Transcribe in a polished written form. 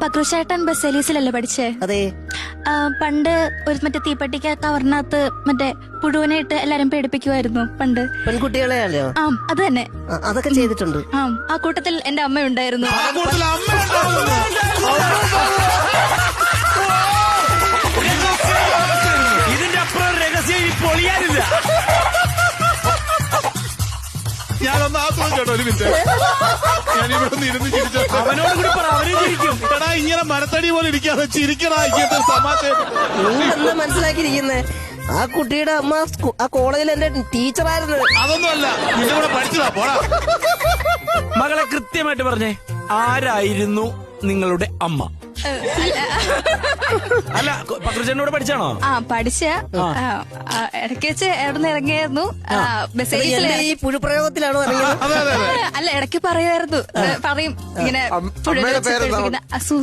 പക്രുശേട്ടൻ ബസേലീസിലല്ലേ പഠിച്ചേ? അതെ. പണ്ട് ഒരു മറ്റേ തീപ്പെട്ടിക്ക കവറിനകത്ത് മറ്റേ പുഴുവിനെ ഇട്ട് എല്ലാരും പേടിപ്പിക്കുമായിരുന്നു പണ്ട്. പെൺകുട്ടികളെയല്ലോ. ആ അത് തന്നെ. അതൊക്കെ ചെയ്തിട്ടുണ്ട്. ആ കൂട്ടത്തിൽ എന്റെ അമ്മ ഉണ്ടായിരുന്നു. ഇതിന്റെ അപ്പുറം രഹസ്യം പൊളിയാനില്ല. ഞാനൊന്ന് ആസ്വദിച്ചോട്ടോ ഒരു മിനിറ്റ്. ഞാനിവിടെ നിന്ന് ഇരുന്ന് ചിരിച്ചോട്ടെ. അവനോട് കൂടി പറ, അവനെ ചിരിക്കും. എടാ ഇങ്ങനെ മരത്തടി പോലെ ഇരിക്കാതെ ചിരിക്കടാ. ഇങ്ങനത്തെ തമാശ എന്താ മനസ്സിലാക്കിയിരിക്കുന്നേ? ആ കുട്ടിയുടെ അമ്മ ആ കോളേജിൽ എന്റെ ടീച്ചറായിരുന്നു. അതൊന്നും അല്ല, നിന്റെ കൂടെ പഠിച്ചതാ. പോടാ മകളെ കൃത്യമായിട്ട് പറഞ്ഞേ, ആരായിരുന്നു നിങ്ങളുടെ അമ്മ? അല്ല, പക്രുചേട്ടനോട് പഠിച്ചാണോ? പഠിച്ച ഇടയ്ക്ക് വെച്ച് എവിടെ ഇറങ്ങിയായിരുന്നു. ഈ പുഴുപ്രയോഗത്തിലാണോ ഇറങ്ങിയത്? അല്ല, ഇടയ്ക്ക് പറയുമായിരുന്നു. പറയും ഇങ്ങനെ